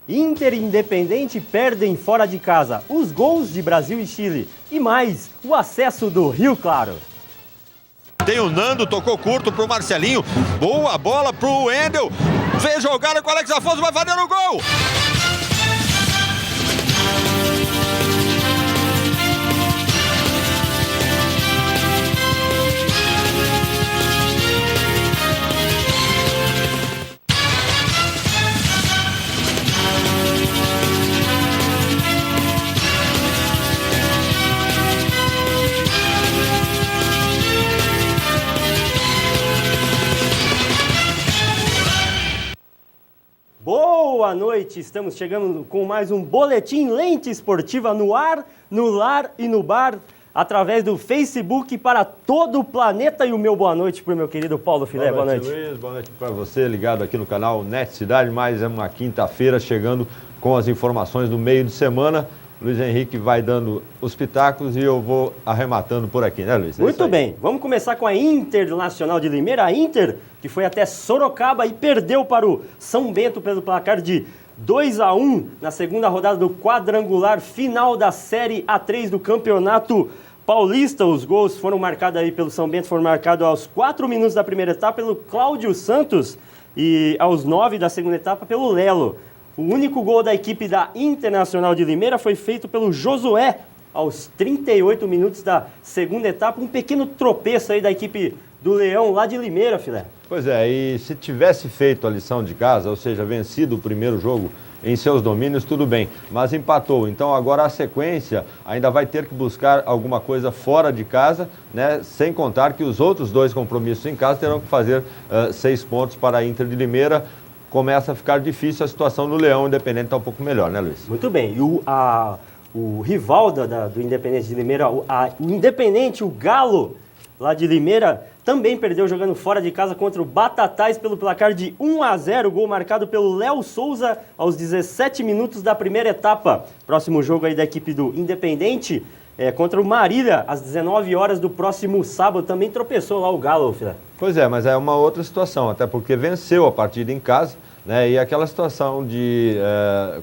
Inter e Independente perdem fora de casa. Os gols de Brasil e Chile. E mais, o acesso do Rio Claro. Tem o Nando, tocou curto pro Marcelinho. Boa bola pro Wendel. Fez jogada com o Alex Afonso, vai fazer o gol. Boa noite, estamos chegando com mais um Boletim Lente Esportiva no ar, no lar e no bar, através do Facebook para todo o planeta. E o meu boa noite para o meu querido Paulo Filé. Boa noite, Luiz. Boa noite para você, ligado aqui no canal Net Cidade. Mais uma quinta-feira chegando com as informações do meio de semana. Luiz Henrique vai dando os pitacos e eu vou arrematando por aqui, né, Luiz? Muito bem, vamos começar com a Internacional de Limeira. A Inter, que foi até Sorocaba e perdeu para o São Bento pelo placar de 2-1 na segunda rodada do quadrangular final da Série A3 do Campeonato Paulista. Os gols foram marcados aí pelo São Bento, foram marcados aos 4 minutos da primeira etapa pelo Cláudio Santos e aos 9 da segunda etapa pelo Lelo. O único gol da equipe da Internacional de Limeira foi feito pelo Josué aos 38 minutos da segunda etapa. Um pequeno tropeço aí da equipe do Leão lá de Limeira, Filé. Pois é, e se tivesse feito a lição de casa, ou seja, vencido o primeiro jogo em seus domínios, tudo bem, mas empatou. Então agora a sequência ainda vai ter que buscar alguma coisa fora de casa, né? Sem contar que os outros dois compromissos em casa terão que fazer 6 pontos para a Inter de Limeira. Começa a ficar difícil a situação do Leão. Independente está um pouco melhor, né, Luiz? Muito bem. E o rival do Independente de Limeira, o Independente, o Galo, lá de Limeira, também perdeu jogando fora de casa contra o Batatais pelo placar de 1-0. Gol marcado pelo Léo Souza aos 17 minutos da primeira etapa. Próximo jogo aí da equipe do Independente contra o Marília, às 19 horas do próximo sábado. Também tropeçou lá o Galo, Filé. Pois é, mas é uma outra situação, até porque venceu a partida em casa, né? E aquela situação de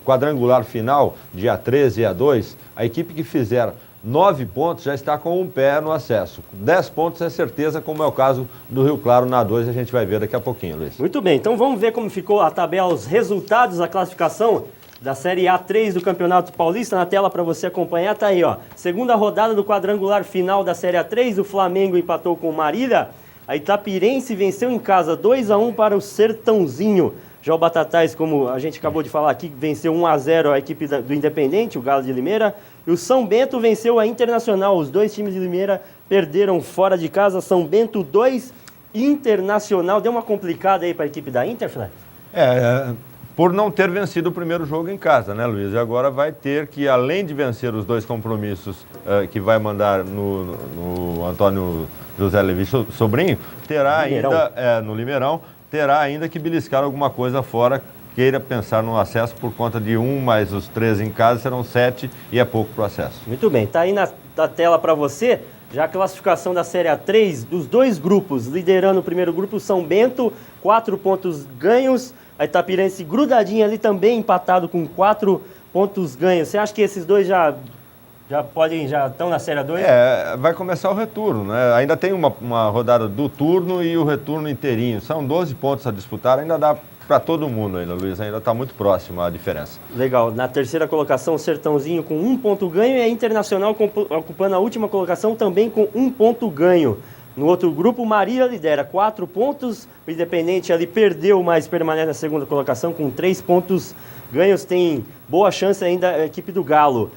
quadrangular final, dia 13 a 2, a equipe que fizer 9 pontos já está com um pé no acesso. 10 pontos é certeza, como é o caso do Rio Claro na 2, a gente vai ver daqui a pouquinho, Luiz. Muito bem, então vamos ver como ficou a tabela, os resultados, a classificação da Série A3 do Campeonato Paulista. Na tela para você acompanhar, tá aí, ó. Segunda rodada do quadrangular final da Série A3, o Flamengo empatou com o Marília. A Itapirense venceu em casa 2-1 para o Sertãozinho. Já o Batatais, como a gente acabou de falar aqui, venceu 1-0 a equipe do Independente, o Galo de Limeira. E o São Bento venceu a Internacional. Os dois times de Limeira perderam fora de casa. São Bento 2, Internacional. Deu uma complicada aí para a equipe da Inter, Flávio? Por não ter vencido o primeiro jogo em casa, né, Luiz? E agora vai ter que, além de vencer os dois compromissos que vai mandar no Antônio José Levi Sobrinho, terá Limeirão. ainda, no Limeirão, terá ainda que beliscar alguma coisa fora, queira pensar no acesso por conta de 1 mais os 3 em casa, serão 7 e é pouco para o acesso. Muito bem, tá aí na tela para você já a classificação da Série A3 dos dois grupos. Liderando o primeiro grupo, o São Bento, 4 pontos ganhos. A Itapirense grudadinha ali também, empatado com 4 pontos ganhos. Você acha que esses dois já estão na Série A2? Vai começar o retorno, né? Ainda tem uma rodada do turno e o retorno inteirinho. São 12 pontos a disputar, ainda dá para todo mundo ainda, Luiz. Ainda está muito próxima a diferença. Legal. Na terceira colocação, o Sertãozinho com 1 ponto ganho e a Internacional ocupando a última colocação também com 1 ponto ganho. No outro grupo, o Marília lidera 4 pontos. O Independente ali perdeu, mas permanece na segunda colocação com 3 pontos ganhos. Tem boa chance ainda a equipe do Galo.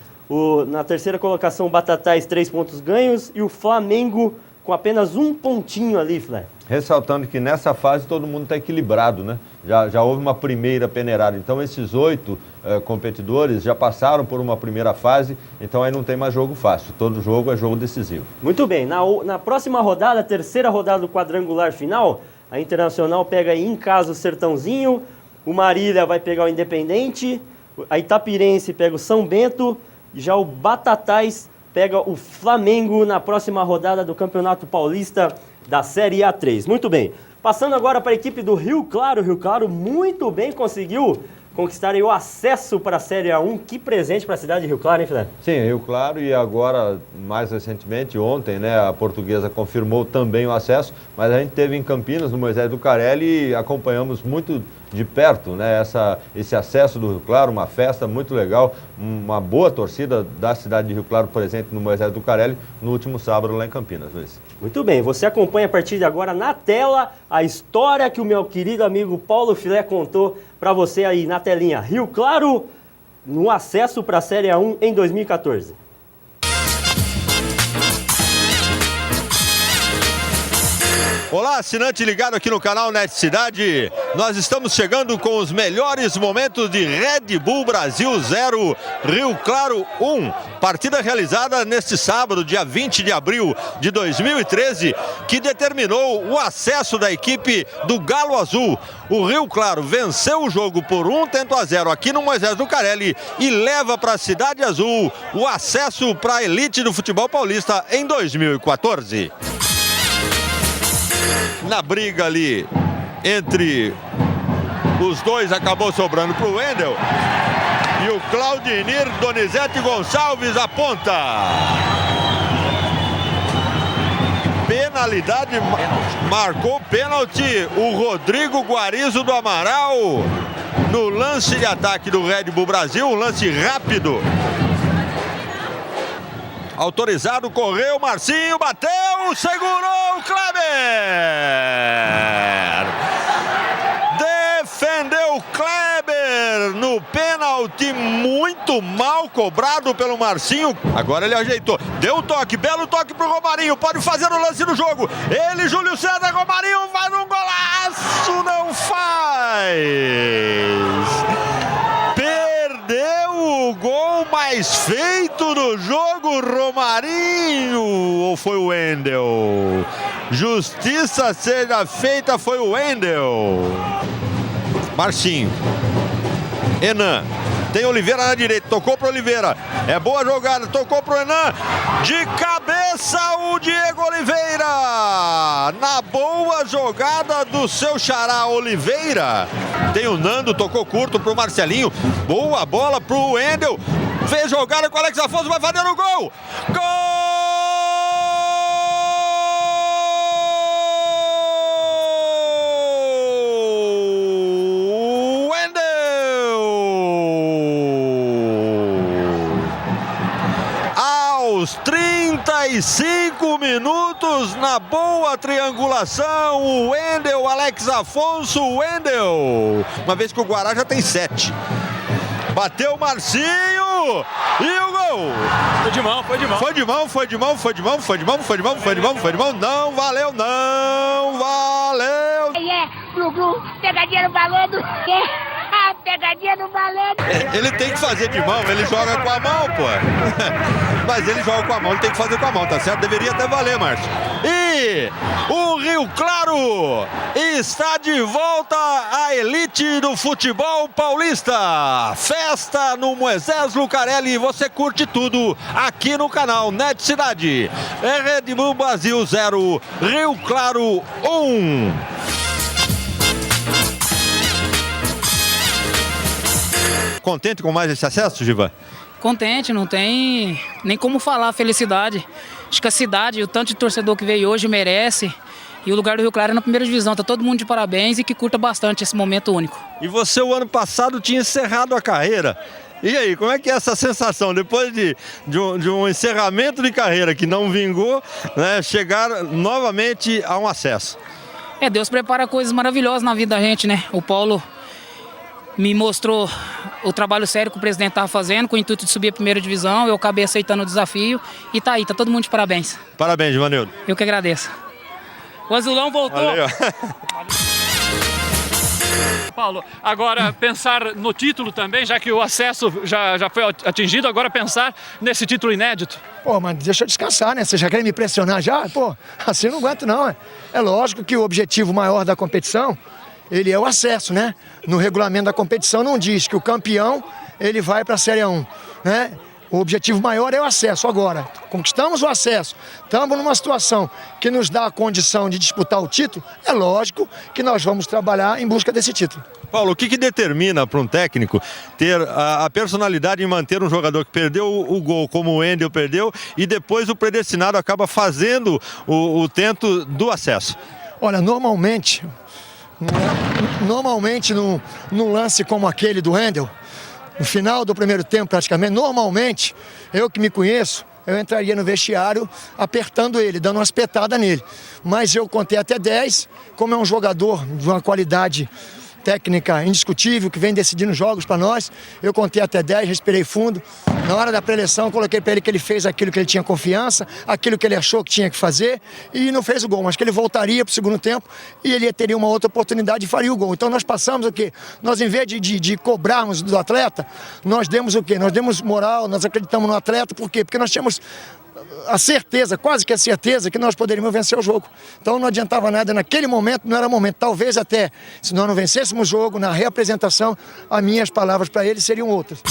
Na terceira colocação, o Batatais, 3 pontos ganhos. E o Flamengo com apenas 1 pontinho ali, Flé. Ressaltando que nessa fase todo mundo está equilibrado, né? Já houve uma primeira peneirada. Então esses 8 competidores já passaram por uma primeira fase, então aí não tem mais jogo fácil. Todo jogo é jogo decisivo. Muito bem. Na próxima rodada, a terceira rodada do quadrangular final, a Internacional pega aí em casa o Sertãozinho, o Marília vai pegar o Independente, a Itapirense pega o São Bento, já o Batatais pega o Flamengo na próxima rodada do Campeonato Paulista da Série A3. Muito bem. Passando agora para a equipe do Rio Claro. O Rio Claro muito bem conseguiu conquistarem o acesso para a Série A1. Que presente para a cidade de Rio Claro, hein, Fidel? Sim, Rio Claro, e agora, mais recentemente, ontem, né, a Portuguesa confirmou também o acesso, mas a gente teve em Campinas, no Moisés Lucarelli, e acompanhamos muito de perto, né, esse acesso do Rio Claro, uma festa muito legal, uma boa torcida da cidade de Rio Claro presente no Moisés Lucarelli no último sábado lá em Campinas, Luiz. Muito bem, você acompanha a partir de agora na tela a história que o meu querido amigo Paulo Filé contou para você aí na telinha. Rio Claro no acesso para a Série A1 em 2014. Olá, assinante ligado aqui no canal Net Cidade. Nós estamos chegando com os melhores momentos de Red Bull Brasil 0, Rio Claro 1. Partida realizada neste sábado, dia 20 de abril de 2013, que determinou o acesso da equipe do Galo Azul. O Rio Claro venceu o jogo por 1-0 aqui no Moisés Lucarelli e leva para a Cidade Azul o acesso para a elite do futebol paulista em 2014. Na briga ali entre os dois, acabou sobrando para o Wendel. E o Claudinir Donizete Gonçalves aponta. Penalidade, marcou pênalti o Rodrigo Guarizo do Amaral no lance de ataque do Red Bull Brasil, um lance rápido. Autorizado, correu, Marcinho, bateu, segurou o Kleber! Defendeu o Kleber no pênalti, muito mal cobrado pelo Marcinho. Agora ele ajeitou, deu um toque, belo toque pro Romarinho, pode fazer o lance do jogo. Ele, Júlio César, Romarinho, vai num golaço, não faz! Perdeu o gol mais feito do jogo, Romarinho, ou foi o Wendel? Justiça seja feita, foi o Wendel. Marcinho, Enan, tem Oliveira na direita, tocou para Oliveira, é boa jogada, tocou para o Enan, de cabeça o Diego Oliveira, na boa jogada do seu xará Oliveira. Tem o Nando, tocou curto para o Marcelinho, boa bola para o Wendel, fez jogada com o Alex Afonso, vai fazer o gol! Gol! Aos 35 minutos, na boa triangulação, o Wendel, Alex Afonso, o Wendel. Uma vez que o Guará já tem 7. Bateu o Marcinho e o gol. Foi de mão, foi de mão. Foi de mão, foi de mão, foi de mão, foi de mão, foi de mão, foi de mão, foi de mão. Não valeu, não valeu. Glu, pegadinha no balão do... Pegadinha no balão. Ele tem que fazer de mão, ele joga com a mão, pô. Mas ele joga com a mão, ele tem que fazer com a mão, tá certo? Deveria até valer, Márcio. E o Rio Claro está de volta à elite do futebol paulista. Festa no Moisés Lucarelli, você curte tudo aqui no canal Net Cidade. É Red Bull Brasil 0, Rio Claro 1. Contente com mais esse acesso, Giva? Contente, não tem nem como falar a felicidade. Acho que a cidade, o tanto de torcedor que veio hoje merece. E o lugar do Rio Claro é na primeira divisão. Tá todo mundo de parabéns e que curta bastante esse momento único. E você, o ano passado, tinha encerrado a carreira. E aí, como é que é essa sensação? Depois de um encerramento de carreira que não vingou, né, chegar novamente a um acesso? Deus prepara coisas maravilhosas na vida da gente, né? O Paulo me mostrou o trabalho sério que o presidente estava fazendo, com o intuito de subir a primeira divisão. Eu acabei aceitando o desafio e tá aí, tá todo mundo de parabéns. Parabéns, Givanildo. Eu que agradeço. O Azulão voltou. Valeu. Paulo, agora pensar no título também, já que o acesso já foi atingido, agora pensar nesse título inédito. Pô, mas deixa eu descansar, né? Você já quer me pressionar já? Pô, assim eu não aguento não, É lógico que o objetivo maior da competição, ele é o acesso, né? No regulamento da competição não diz que o campeão, ele vai para a Série A1, né? O objetivo maior é o acesso. Agora, conquistamos o acesso, estamos numa situação que nos dá a condição de disputar o título, é lógico que nós vamos trabalhar em busca desse título. Paulo, o que determina para um técnico ter a personalidade em manter um jogador que perdeu o gol, como o Wendel perdeu, e depois o predestinado acaba fazendo o tento do acesso? Olha, normalmente num lance como aquele do Wendel, no final do primeiro tempo praticamente, normalmente, eu que me conheço, eu entraria no vestiário apertando ele, dando uma espetada nele. Mas eu contei até 10, como é um jogador de uma qualidade técnica indiscutível, que vem decidindo jogos para nós, eu contei até 10, respirei fundo. Na hora da pré-eleição, coloquei para ele que ele fez aquilo que ele tinha confiança, aquilo que ele achou que tinha que fazer, e não fez o gol, mas que ele voltaria para o segundo tempo e ele teria uma outra oportunidade e faria o gol. Então nós passamos o quê? Nós, em vez de cobrarmos do atleta, nós demos o quê? Nós demos moral, nós acreditamos no atleta, por quê? Porque nós tínhamos a certeza, quase que a certeza, que nós poderíamos vencer o jogo. Então não adiantava nada, naquele momento não era momento. Talvez até, se nós não vencêssemos o jogo, na reapresentação, as minhas palavras para ele seriam outras.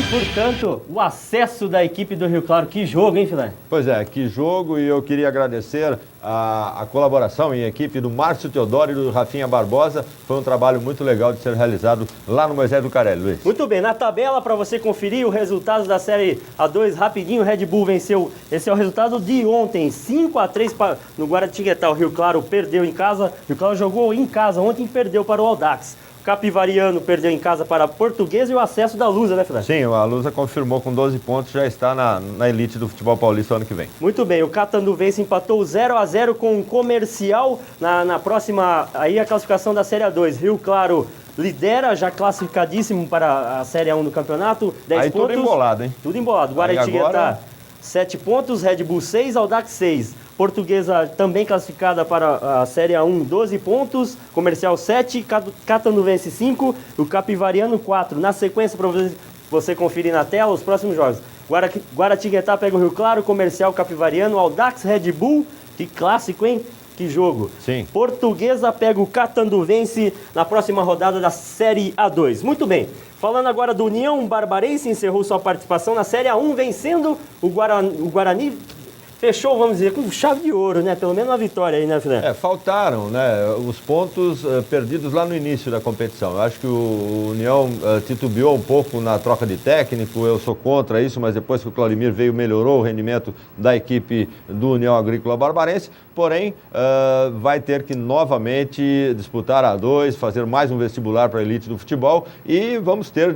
Portanto, o acesso da equipe do Rio Claro. Que jogo, hein, Filé? Pois é, que jogo, e eu queria agradecer a colaboração em equipe do Márcio Teodoro e do Rafinha Barbosa. Foi um trabalho muito legal de ser realizado lá no Moisés Lucarelli, Luiz. Muito bem, na tabela, para você conferir o resultado da Série A2 rapidinho, o Red Bull venceu, esse é o resultado de ontem, 5-3 no Guaratinguetá. O Rio Claro perdeu em casa, o Rio Claro jogou em casa ontem e perdeu para o Audax. Capivariano perdeu em casa para a Portuguesa e o acesso da Lusa, né, Fred? Sim, a Lusa confirmou com 12 pontos, já está na elite do futebol paulista ano que vem. Muito bem, o Catanduvense empatou 0-0 com o Comercial na próxima, aí a classificação da Série A2. Rio Claro lidera, já classificadíssimo para a Série A1 do campeonato, 10 aí pontos. Tudo embolado, hein? Tudo embolado. Guaratinguetá, agora... 7 pontos, Red Bull 6, Audax 6. Portuguesa também classificada para a Série A1, 12 pontos. Comercial 7, Catanduvense 5, o Capivariano 4. Na sequência, para você conferir na tela os próximos jogos. Guaratinguetá pega o Rio Claro, Comercial, Capivariano, Audax, Red Bull. Que clássico, hein? Que jogo. Sim. Portuguesa pega o Catanduvense na próxima rodada da Série A2. Muito bem. Falando agora do União Barbarense, encerrou sua participação na Série A1, vencendo o Guarani. Fechou, vamos dizer, com chave de ouro, né? Pelo menos uma vitória aí, né, Fernando? Faltaram, né, os pontos perdidos lá no início da competição. Eu acho que o União titubeou um pouco na troca de técnico, eu sou contra isso, mas depois que o Claudemir veio, melhorou o rendimento da equipe do União Agrícola Barbarense. Porém, vai ter que novamente disputar a A2, fazer mais um vestibular para a elite do futebol e vamos ter...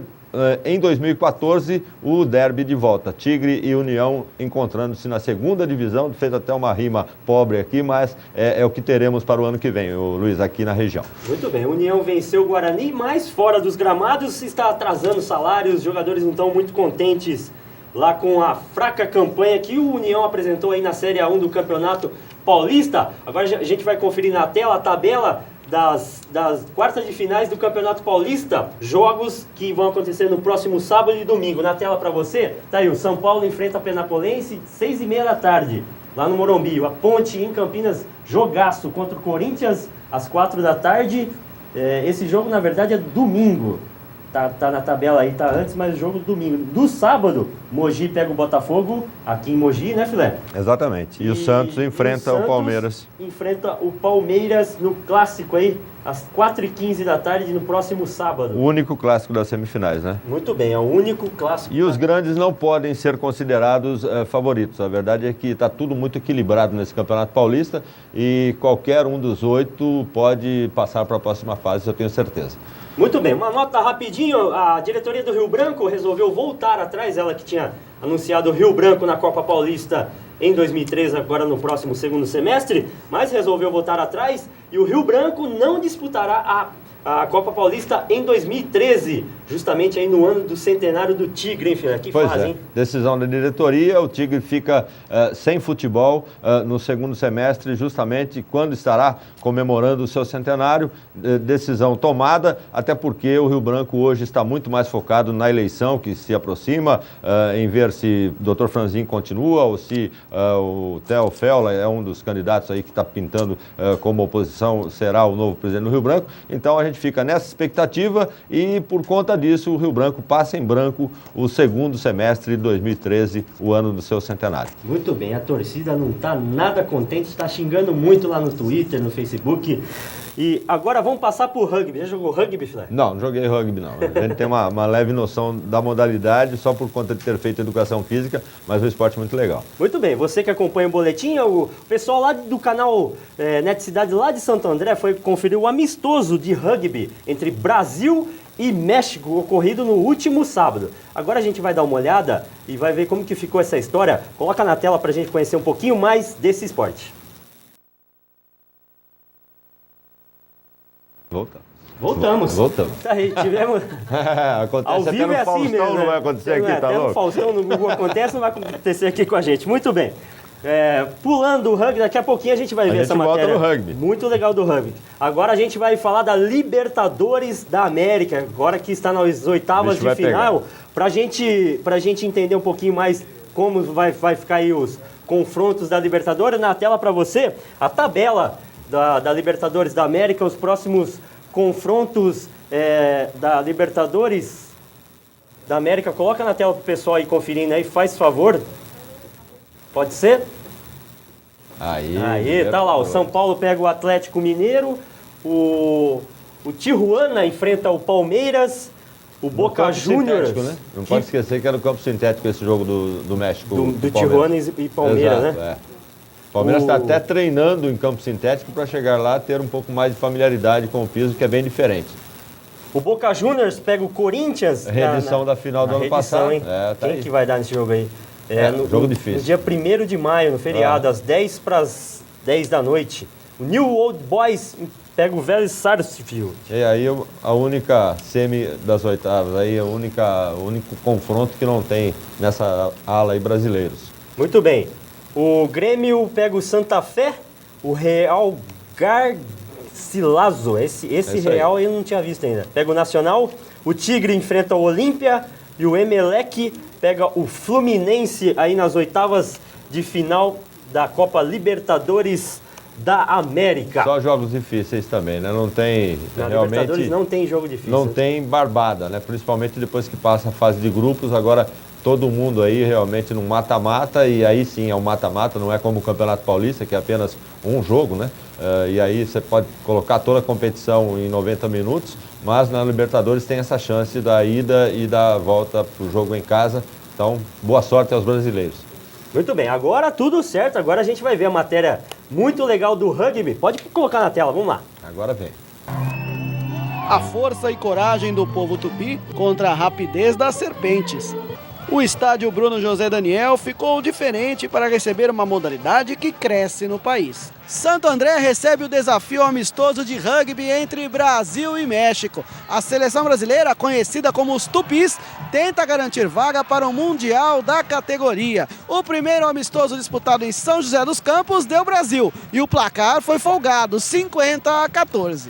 em 2014, o derby de volta, Tigre e União encontrando-se na segunda divisão, fez até uma rima pobre aqui, mas é o que teremos para o ano que vem, o Luiz, aqui na região. Muito bem, União venceu o Guarani, mas fora dos gramados está atrasando salários, os jogadores não estão muito contentes lá com a fraca campanha que o União apresentou aí na Série A1 do Campeonato Paulista. Agora a gente vai conferir na tela a tabela das quartas de finais do Campeonato Paulista, jogos que vão acontecer no próximo sábado e domingo. Na tela para você, tá aí, o São Paulo enfrenta a Penapolense, 6h30 da tarde, lá no Morumbi. A Ponte em Campinas, jogaço contra o Corinthians, às 4 da tarde. Esse jogo, na verdade, é domingo. Tá na tabela aí, tá antes, mas o jogo domingo. Do sábado, Mogi pega o Botafogo, aqui em Mogi, né, Filé? Exatamente. E o Santos enfrenta o Palmeiras. Enfrenta o Palmeiras no clássico aí, às 4h15 da tarde, no próximo sábado. O único clássico das semifinais, né? Muito bem, é o único clássico. E os grandes não podem ser considerados favoritos. A verdade é que está tudo muito equilibrado nesse Campeonato Paulista e qualquer um dos 8 pode passar para a próxima fase, eu tenho certeza. Muito bem, uma nota rapidinho, a diretoria do Rio Branco resolveu voltar atrás, ela que tinha anunciado o Rio Branco na Copa Paulista em 2013, agora no próximo segundo semestre, mas resolveu voltar atrás e o Rio Branco não disputará a Copa Paulista em 2013, justamente aí no ano do centenário do Tigre, enfim, que fase, hein? Decisão da diretoria, o Tigre fica sem futebol no segundo semestre, justamente quando estará comemorando o seu centenário. Decisão tomada, até porque o Rio Branco hoje está muito mais focado na eleição que se aproxima, em ver se o Dr. Franzin continua ou se o Theo Fella é um dos candidatos aí que está pintando como oposição, será o novo presidente do Rio Branco. Então a gente fica nessa expectativa e por conta disso o Rio Branco passa em branco o segundo semestre de 2013, o ano do seu centenário. Muito bem, a torcida não está nada contente, está xingando muito lá no Twitter, no Facebook. E agora vamos passar por rugby. Já jogou rugby, Filé? Não joguei rugby não. A gente tem uma leve noção da modalidade só por conta de ter feito educação física, mas o esporte é muito legal. Muito bem, você que acompanha o boletim, o pessoal lá do canal Net Cidade lá de Santo André foi conferir o amistoso de rugby entre Brasil e México, ocorrido no último sábado. Agora a gente vai dar uma olhada e vai ver como que ficou essa história. Coloca na tela para a gente conhecer um pouquinho mais desse esporte. Voltamos. Tá aí, tivemos... Acontece ao vivo até no é assim Faustão, mesmo, não vai acontecer aqui, tá até louco? no Faustão, no Google acontece, não vai acontecer aqui com a gente. Muito bem. Pulando o rugby, daqui a pouquinho a gente vai ver essa matéria. Volta no rugby. Muito legal do rugby. Agora a gente vai falar da Libertadores da América, agora que está nas oitavas de final, pra gente entender um pouquinho mais como vai ficar aí os confrontos da Libertadores. Na tela para você, a tabela da Libertadores da América, os próximos confrontos da Libertadores da América. Coloca na tela pro pessoal aí conferindo aí, faz favor. Pode ser? Aí, tá lá, o São Paulo pega o Atlético Mineiro, o Tijuana enfrenta o Palmeiras, o Boca Juniors... Né? Não pode esquecer que era o campo sintético esse jogo do México. Do Tijuana e Palmeiras, exato, né? O Palmeiras está até treinando em campo sintético para chegar lá ter um pouco mais de familiaridade com o piso, que é bem diferente. O Boca Juniors pega o Corinthians... Reedição da final do ano passado. Hein? Quem que vai dar nesse jogo aí? Jogo difícil. No dia 1º de maio, no feriado, às 10 para as 10 da noite. O New Old Boys pega o Vélez Sarsfield. E aí a única semi das oitavas, aí o único confronto que não tem nessa ala aí brasileiros. Muito bem. O Grêmio pega o Santa Fé, o Real Garcilaso. Esse Real eu não tinha visto ainda. Pega o Nacional, o Tigre enfrenta o Olímpia e o Emelec pega o Fluminense aí nas oitavas de final da Copa Libertadores da América. Só jogos difíceis também, né? Não tem realmente... Libertadores não tem jogo difícil. Não tem barbada, né? Principalmente depois que passa a fase de grupos, agora todo mundo aí realmente no mata-mata, e aí sim é um mata-mata, não é como o Campeonato Paulista, que é apenas um jogo, né? E aí você pode colocar toda a competição em 90 minutos, mas na Libertadores tem essa chance da ida e da volta para o jogo em casa. Então, boa sorte aos brasileiros. Muito bem, agora tudo certo, agora a gente vai ver a matéria muito legal do rugby. Pode colocar na tela, vamos lá. Agora vem. A força e coragem do povo tupi contra a rapidez das serpentes. O estádio Bruno José Daniel ficou diferente para receber uma modalidade que cresce no país. Santo André recebe o desafio amistoso de rugby entre Brasil e México. A seleção brasileira, conhecida como os Tupis, tenta garantir vaga para o Mundial da categoria. O primeiro amistoso disputado em São José dos Campos deu Brasil e o placar foi folgado, 50-14.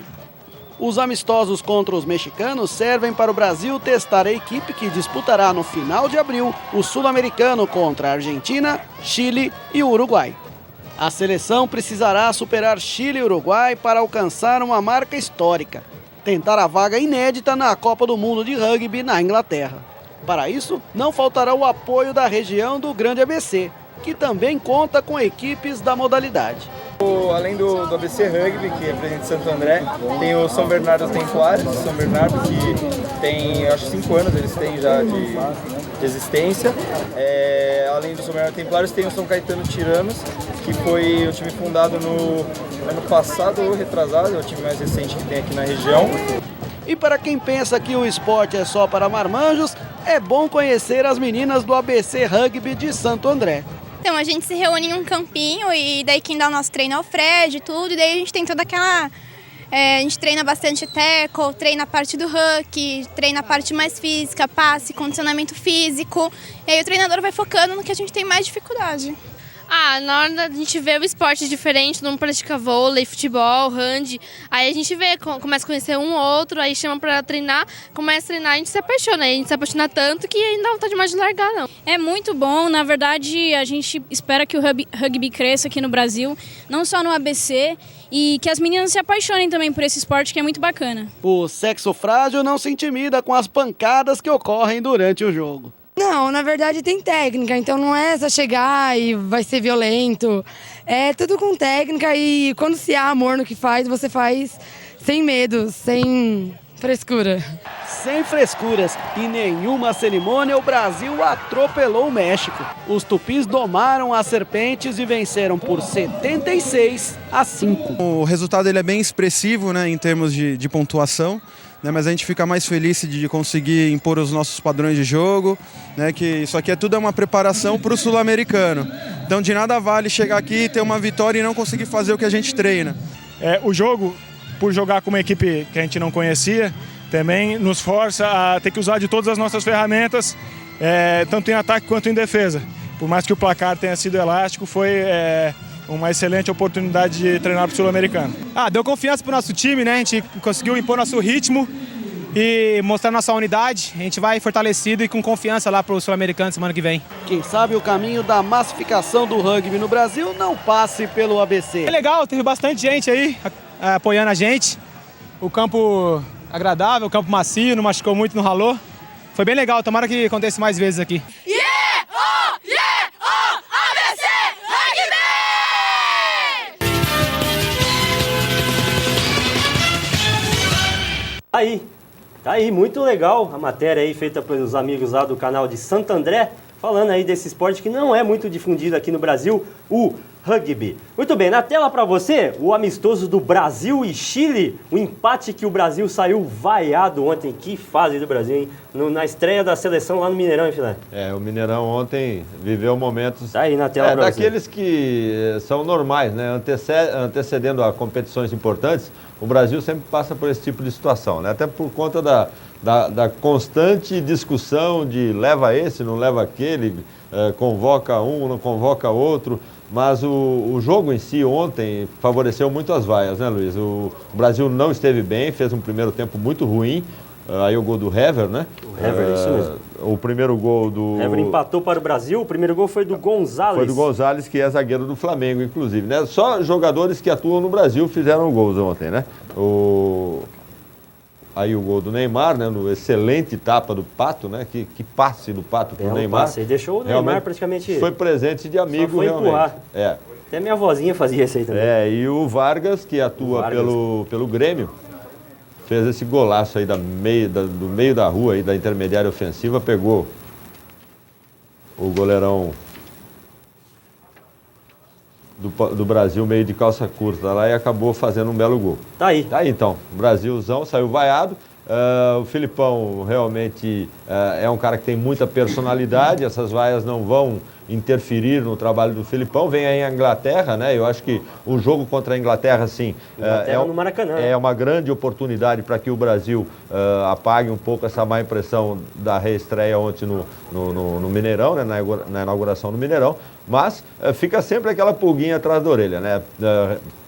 Os amistosos contra os mexicanos servem para o Brasil testar a equipe que disputará no final de abril o Sul-Americano contra a Argentina, Chile e o Uruguai. A seleção precisará superar Chile e Uruguai para alcançar uma marca histórica, tentar a vaga inédita na Copa do Mundo de Rugby na Inglaterra. Para isso, não faltará o apoio da região do Grande ABC, que também conta com equipes da modalidade. Além do ABC Rugby, que representa Santo André, tem o São Bernardo Templários, São Bernardo, que tem, acho 5 anos eles têm já de existência. Além do São Bernardo Templários, tem o São Caetano Tiranos, que foi o time fundado no ano passado ou retrasado, é o time mais recente que tem aqui na região. E para quem pensa que o esporte é só para marmanjos, é bom conhecer as meninas do ABC Rugby de Santo André. Então, a gente se reúne em um campinho e daí quem dá o nosso treino é o Fred e tudo, e daí a gente tem toda aquela A gente treina bastante tackle, treina a parte do hook, treina a parte mais física, passe, condicionamento físico. E aí o treinador vai focando no que a gente tem mais dificuldade. Na hora da gente vê o esporte diferente, não pratica vôlei, futebol, hand, aí a gente vê, começa a conhecer um ou outro, aí chama pra treinar, começa a treinar, a gente se apaixona, aí a gente se apaixona tanto que aí não dá vontade mais de largar, não. É muito bom, na verdade a gente espera que o rugby cresça aqui no Brasil, não só no ABC, e que as meninas se apaixonem também por esse esporte que é muito bacana. O sexo frágil não se intimida com as pancadas que ocorrem durante o jogo. Não, na verdade tem técnica, então não é só chegar e vai ser violento. É tudo com técnica e quando se há amor no que faz, você faz sem medo, sem frescura. Sem frescuras e nenhuma cerimônia, o Brasil atropelou o México. Os tupis domaram as serpentes e venceram por 76-5. O resultado ele é bem expressivo, né, em termos de pontuação. Mas a gente fica mais feliz de conseguir impor os nossos padrões de jogo, né, que isso aqui tudo é uma preparação para o sul-americano. Então de nada vale chegar aqui, ter uma vitória e não conseguir fazer o que a gente treina. O jogo, por jogar com uma equipe que a gente não conhecia, também nos força a ter que usar de todas as nossas ferramentas, tanto em ataque quanto em defesa. Por mais que o placar tenha sido elástico, foi uma excelente oportunidade de treinar para o sul-americano. Deu confiança para o nosso time, né? A gente conseguiu impor nosso ritmo e mostrar nossa unidade. A gente vai fortalecido e com confiança lá para o sul-americano semana que vem. Quem sabe o caminho da massificação do rugby no Brasil não passe pelo ABC. É legal, teve bastante gente aí apoiando a gente. O campo agradável, o campo macio, não machucou muito, não ralou. Foi bem legal, tomara que aconteça mais vezes aqui. Tá aí, muito legal a matéria aí feita pelos amigos lá do canal de Santo André, falando aí desse esporte que não é muito difundido aqui no Brasil, o rugby. Muito bem, na tela para você, o amistoso do Brasil e Chile, o empate que o Brasil saiu vaiado ontem. Que fase do Brasil, hein? Na estreia da seleção lá no Mineirão, hein, Filé? O Mineirão ontem viveu momentos... Tá aí na tela pra daqueles que são normais, né? Antecedendo a competições importantes, o Brasil sempre passa por esse tipo de situação, né? Até por conta da constante discussão de leva esse, não leva aquele, convoca um, não convoca outro. Mas o jogo em si ontem favoreceu muito as vaias, né, Luiz? O Brasil não esteve bem, fez um primeiro tempo muito ruim. Aí o gol do Hever, né? O Hever, isso mesmo. O primeiro gol do... Hever empatou para o Brasil, o primeiro gol foi do Gonzalez. Foi do Gonzalez, que é zagueiro do Flamengo, inclusive, né? Só jogadores que atuam no Brasil fizeram gols ontem, né? Aí o gol do Neymar, né? No excelente tapa do Pato, né? Que passe do Pato pro Neymar. Passe. Ele deixou o Neymar praticamente... Foi presente de amigo, foi realmente. Empurrar. Até minha avózinha fazia isso aí também. E o Vargas, que atua pelo Grêmio, fez esse golaço aí do meio da rua, aí, da intermediária ofensiva, pegou o goleirão do Brasil meio de calça curta lá e acabou fazendo um belo gol. Tá aí então, o Brasilzão saiu vaiado. O Filipão realmente é um cara que tem muita personalidade, essas vaias não vão interferir no trabalho do Filipão. Vem aí a Inglaterra, né? Eu acho que o jogo contra a Inglaterra, sim, no Maracanã, é uma grande oportunidade para que o Brasil apague um pouco essa má impressão da reestreia ontem no Mineirão, né? Na inauguração do Mineirão. Mas fica sempre aquela pulguinha atrás da orelha, né?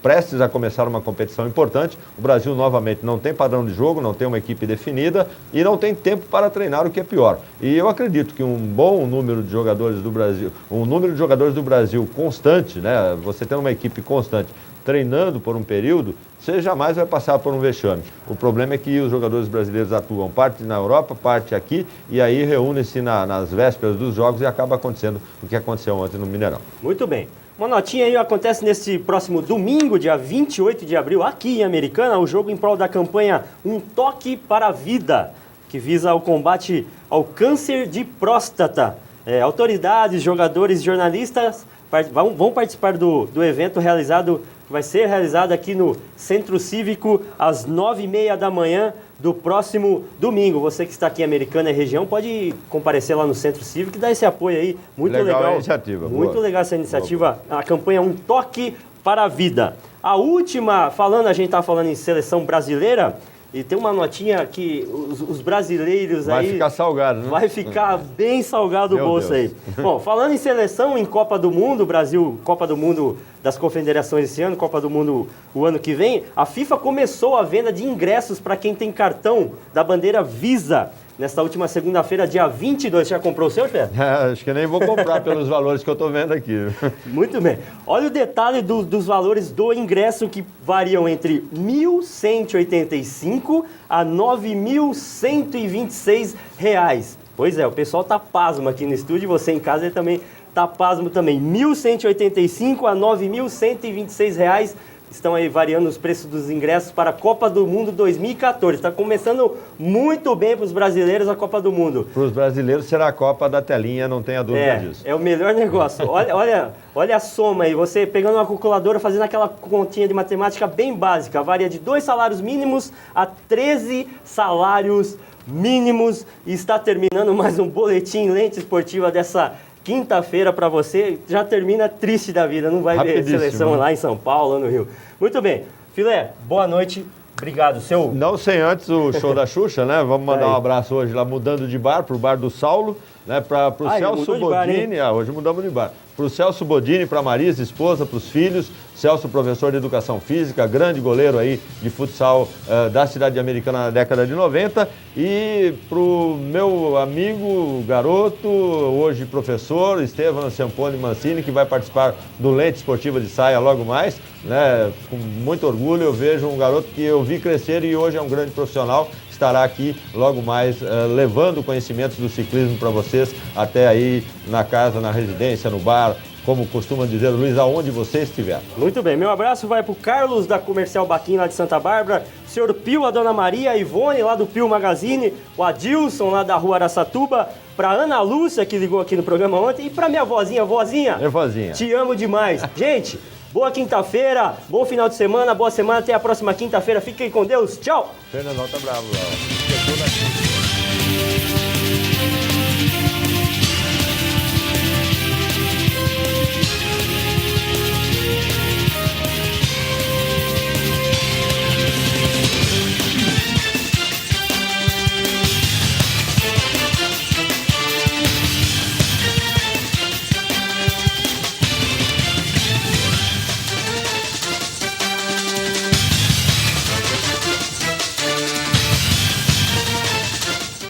Prestes a começar uma competição importante, o Brasil novamente não tem padrão de jogo, não tem uma equipe definida e não tem tempo para treinar, o que é pior. E eu acredito que um bom número de jogadores do Brasil, constante, né? Você tendo uma equipe constante, treinando por um período, você jamais vai passar por um vexame. O problema é que os jogadores brasileiros atuam parte na Europa, parte aqui, e aí reúnem-se nas vésperas dos jogos e acaba acontecendo o que aconteceu ontem no Mineirão. Muito bem. Uma notinha aí, acontece nesse próximo domingo, dia 28 de abril, aqui em Americana, o jogo em prol da campanha Um Toque para a Vida, que visa o combate ao câncer de próstata. Autoridades, jogadores, jornalistas vão participar do evento que vai ser realizado aqui no Centro Cívico às 9h30 da manhã do próximo domingo. Você que está aqui em Americana e região pode comparecer lá no Centro Cívico e dar esse apoio aí. Muito legal. A iniciativa. Muito legal essa iniciativa. A campanha Um Toque para a vida. A última, a gente estava falando em seleção brasileira, e tem uma notinha que os brasileiros vai aí... Vai ficar salgado, né? Vai ficar bem salgado o bolso aí. Bom, falando em seleção, em Copa do Mundo, Brasil, Copa do Mundo das Confederações esse ano, Copa do Mundo o ano que vem, a FIFA começou a venda de ingressos para quem tem cartão da bandeira Visa. Nesta última segunda-feira, dia 22. Já comprou o seu, Pedro? Acho que nem vou comprar pelos valores que eu estou vendo aqui. Muito bem. Olha o detalhe dos valores do ingresso, que variam entre R$ 1.185 a R$ 9.126. Pois é, o pessoal tá pasmo aqui no estúdio, você em casa ele também tá pasmo também. R$ 1.185 a R$ 9.126. Estão aí variando os preços dos ingressos para a Copa do Mundo 2014. Está começando muito bem para os brasileiros a Copa do Mundo. Para os brasileiros será a Copa da telinha, não tenha dúvida disso. É o melhor negócio. Olha a soma aí, você pegando uma calculadora, fazendo aquela continha de matemática bem básica. Varia de 2 salários mínimos a 13 salários mínimos. E está terminando mais um boletim Lente Esportiva dessa quinta-feira para você. Já termina triste da vida, não vai ver seleção lá em São Paulo, lá no Rio. Muito bem. Filé, boa noite. Obrigado, seu... Não sem antes o show da Xuxa, né? Vamos mandar um abraço hoje lá, mudando de bar, pro bar do Saulo, né? Para o Celso Bodini. Hoje mudamos de bar. Para o Celso Bodini, para a Marisa, esposa, para os filhos. Celso, professor de educação física, grande goleiro aí de futsal da cidade americana na década de 90. E para o meu amigo, garoto, hoje professor, Estevam Ciampone Mancini, que vai participar do Lente Esportiva de Saia logo mais. Né? Com muito orgulho, eu vejo um garoto que eu vi crescer e hoje é um grande profissional. Estará aqui logo mais levando conhecimentos do ciclismo para vocês, até aí na casa, na residência, no bar, como costuma dizer o Luiz, aonde você estiver. Muito bem, meu abraço vai para o Carlos da Comercial Baquim lá de Santa Bárbara, o senhor Pio, a dona Maria, a Ivone lá do Pio Magazine, o Adilson lá da Rua Araçatuba, para Ana Lúcia que ligou aqui no programa ontem e para minha vozinha, Minha vozinha. Te amo demais. Gente, boa quinta-feira, bom final de semana, boa semana, até a próxima quinta-feira, fiquem com Deus, tchau! Fernandão tá bravo lá.